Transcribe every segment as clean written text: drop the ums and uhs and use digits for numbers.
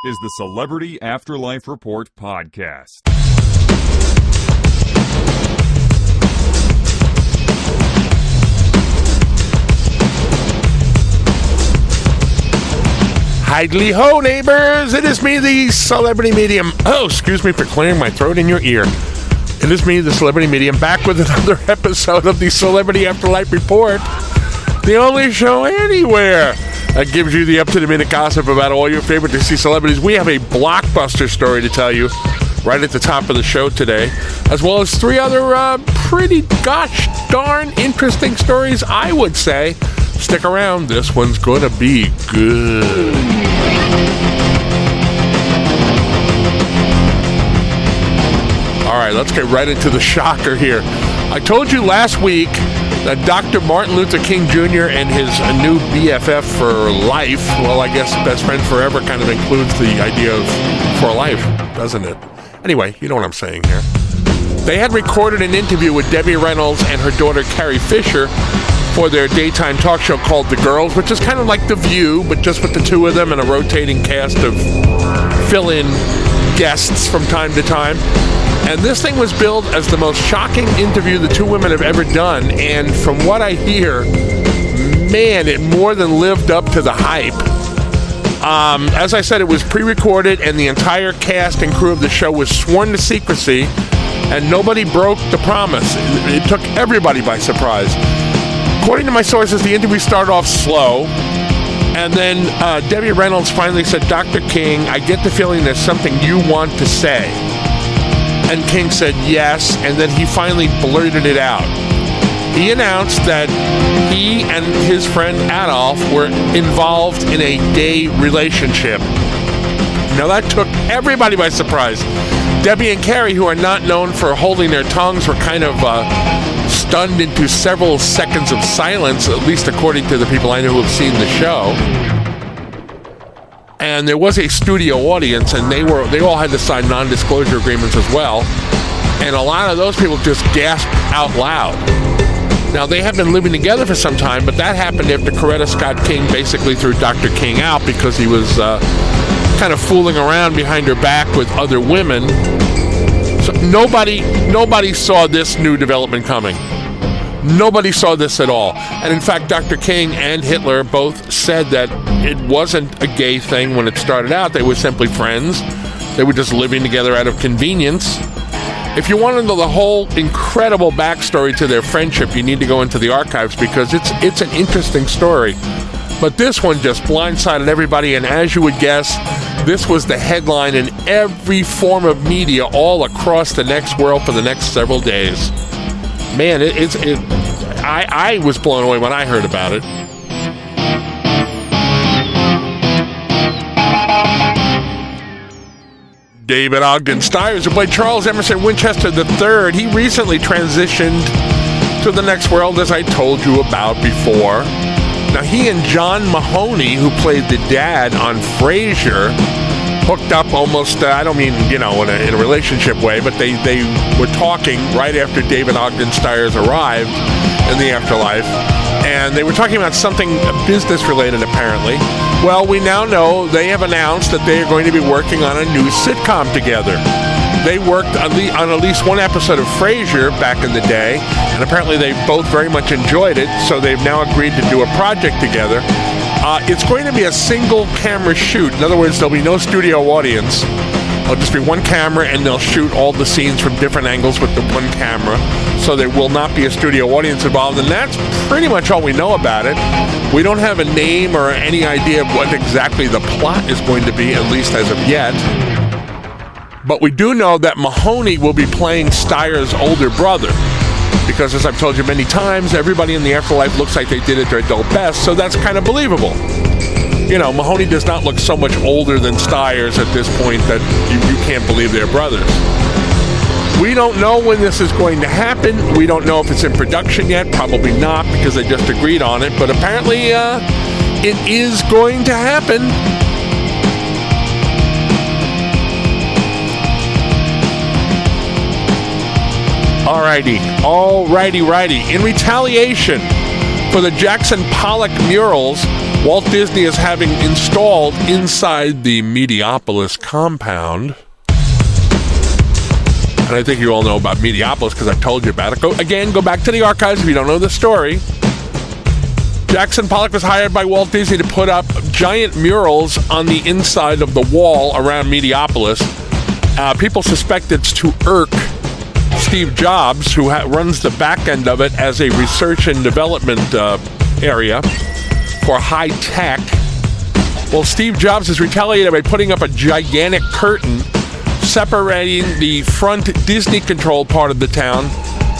is the Celebrity Afterlife Report podcast. Hidely ho, neighbors! It is me, the Celebrity Medium. Oh, excuse me for clearing my throat in your ear. It is me, the Celebrity Medium, back with another episode of the Celebrity Afterlife Report, the only show anywhere that gives you the up-to-the-minute gossip about all your favorite DC celebrities. We have a blockbuster story to tell you right at the top of the show today, as well as three other pretty gosh darn interesting stories, I would say. Stick around, this one's gonna be good. All right, let's get right into the shocker here. I told you last week that Dr. Martin Luther King Jr. and his new BFF for life, well, I guess best friend forever kind of includes the idea of for life, doesn't it? Anyway, you know what I'm saying here. They had recorded an interview with Debbie Reynolds and her daughter Carrie Fisher for their daytime talk show called The Girls, which is kind of like The View, but just with the two of them and a rotating cast of fill-in guests from time to time. And this thing was billed as the most shocking interview the two women have ever done, and from what I hear, man, it more than lived up to the hype. As I said, it was pre-recorded, and the entire cast and crew of the show was sworn to secrecy, and nobody broke the promise. It took everybody by surprise. According to my sources, the interview started off slow, and then Debbie Reynolds finally said, "Dr. King, I get the feeling there's something you want to say." And King said yes, and then he finally blurted it out. He announced that he and his friend Adolf were involved in a gay relationship. Now that took everybody by surprise. Debbie and Carrie, who are not known for holding their tongues, were kind of stunned into several seconds of silence, at least according to the people I know who have seen the show. And there was a studio audience, and they all had to sign non-disclosure agreements as well. And a lot of those people just gasped out loud. Now, they have been living together for some time, but that happened after Coretta Scott King basically threw Dr. King out because he was kind of fooling around behind her back with other women. So nobody saw this new development coming. Nobody saw this at all. And in fact, Dr. King and Hitler both said that it wasn't a gay thing when it started out. They were simply friends. They were just living together out of convenience. If you want to know the whole incredible backstory to their friendship, you need to go into the archives because it's an interesting story. But this one just blindsided everybody, and as you would guess, this was the headline in every form of media all across the next world for the next several days. Man, I was blown away when I heard about it. David Ogden Stiers, who played Charles Emerson Winchester III, he recently transitioned to the next world, as I told you about before. Now, he and John Mahoney, who played the dad on Frasier, hooked up almost, I don't mean, in a relationship way, but they were talking right after David Ogden Stiers arrived in the afterlife, and they were talking about something business-related, apparently. Well, we now know they have announced that they are going to be working on a new sitcom together. They worked on at least one episode of Frasier back in the day, and apparently they both very much enjoyed it, so they've now agreed to do a project together. It's going to be a single camera shoot. In other words, there'll be no studio audience. It'll just be one camera, and they'll shoot all the scenes from different angles with the one camera. So there will not be a studio audience involved, and that's pretty much all we know about it. We don't have a name or any idea of what exactly the plot is going to be, at least as of yet. But we do know that Mahoney will be playing Stiers' older brother. Because, as I've told you many times, everybody in the afterlife looks like they did at their adult best, so that's kind of believable. Mahoney does not look so much older than Stiers at this point that you can't believe they're brothers. We don't know when this is going to happen. We don't know if it's in production yet. Probably not, because they just agreed on it. But apparently, it is going to happen. Alrighty. In retaliation for the Jackson Pollock murals, Walt Disney is having installed inside the Mediopolis compound. And I think you all know about Mediopolis because I've told you about it. Go back to the archives if you don't know the story. Jackson Pollock was hired by Walt Disney to put up giant murals on the inside of the wall around Mediopolis. People suspect it's to irk Steve Jobs, who runs the back end of it as a research and development area for high tech. Well, Steve Jobs has retaliated by putting up a gigantic curtain separating the front Disney-controlled part of the town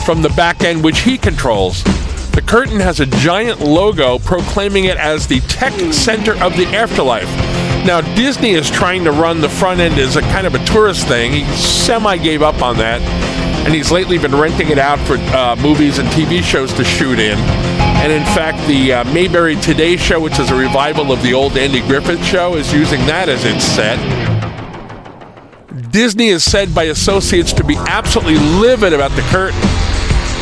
from the back end, which he controls. The curtain has a giant logo proclaiming it as the tech center of the afterlife. Now, Disney is trying to run the front end as a kind of a tourist thing. He semi-gave up on that, and he's lately been renting it out for movies and TV shows to shoot in. And in fact, the Mayberry Today show, which is a revival of the old Andy Griffith show, is using that as its set. Disney is said by associates to be absolutely livid about the curtain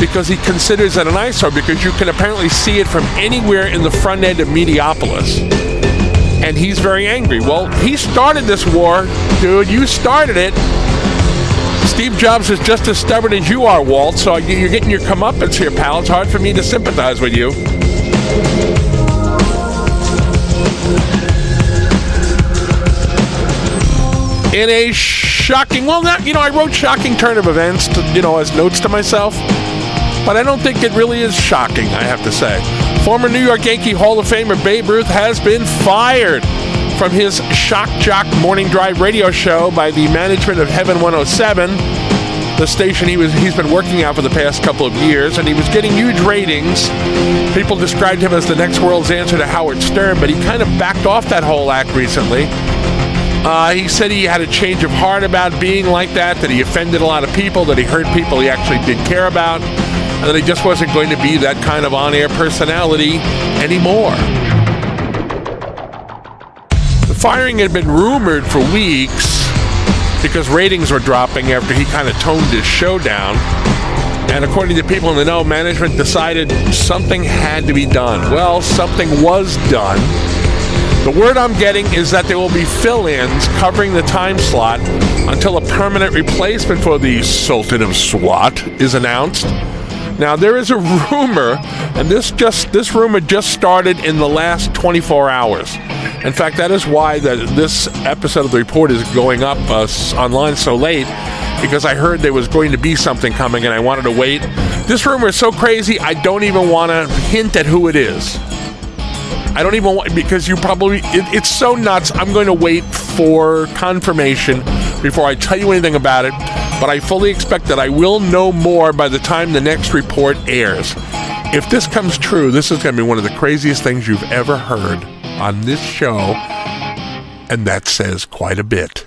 because he considers it an eyesore because you can apparently see it from anywhere in the front end of Mediopolis. And he's very angry. Well, he started this war, dude. You started it. Steve Jobs is just as stubborn as you are, Walt, so you're getting your comeuppance here, pal. It's hard for me to sympathize with you. In a shocking, I wrote shocking turn of events, as notes to myself, but I don't think it really is shocking, I have to say. Former New York Yankee Hall of Famer Babe Ruth has been fired from his Shock Jock Morning Drive radio show by the management of Heaven 107, the station he's been working at for the past couple of years, and he was getting huge ratings. People described him as the next world's answer to Howard Stern, but he kind of backed off that whole act recently. He said he had a change of heart about being like that he offended a lot of people, that he hurt people he actually did care about, and that he just wasn't going to be that kind of on-air personality anymore. The firing had been rumored for weeks because ratings were dropping after he kind of toned his show down. And according to people in the know, management decided something had to be done. Well, something was done. The word I'm getting is that there will be fill-ins covering the time slot until a permanent replacement for the Sultan of Swat is announced. Now, there is a rumor, and this rumor just started in the last 24 hours. In fact, that is why this episode of the report is going up online so late, because I heard there was going to be something coming and I wanted to wait. This rumor is so crazy, I don't even want to hint at who it is. I don't even want, because it's so nuts. I'm going to wait for confirmation before I tell you anything about it, but I fully expect that I will know more by the time the next report airs. If this comes true, this is going to be one of the craziest things you've ever heard on this show, and that says quite a bit.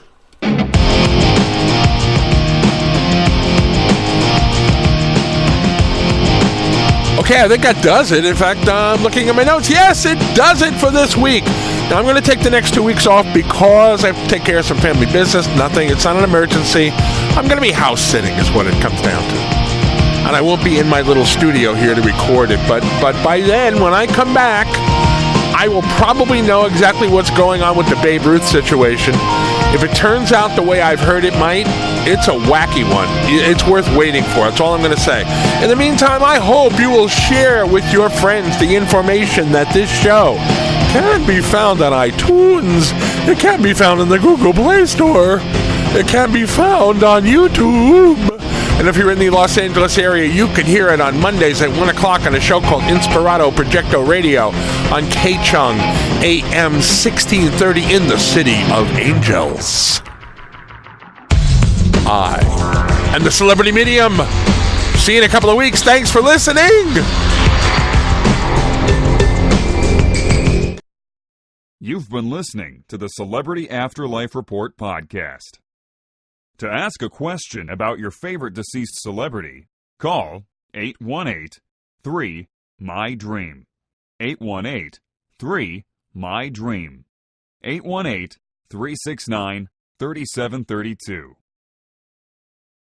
Okay, I think that does it. In fact, I'm looking at my notes. Yes, it does it for this week. Now, I'm going to take the next 2 weeks off because I have to take care of some family business. Nothing. It's not an emergency. I'm going to be house sitting is what it comes down to. And I won't be in my little studio here to record it. But by then, when I come back, I will probably know exactly what's going on with the Babe Ruth situation. If it turns out the way I've heard it might, it's a wacky one. It's worth waiting for. That's all I'm going to say. In the meantime, I hope you will share with your friends the information that this show can be found on iTunes. It can be found in the Google Play Store. It can be found on YouTube. And if you're in the Los Angeles area, you can hear it on Mondays at 1 o'clock on a show called Inspirato Projecto Radio on KCHUNG, AM 1630 in the City of Angels. I am the Celebrity Medium. See you in a couple of weeks. Thanks for listening. You've been listening to the Celebrity Afterlife Report podcast. To ask a question about your favorite deceased celebrity, call 818-3-MY-DREAM. 818-3-MY-DREAM. 818-369-3732.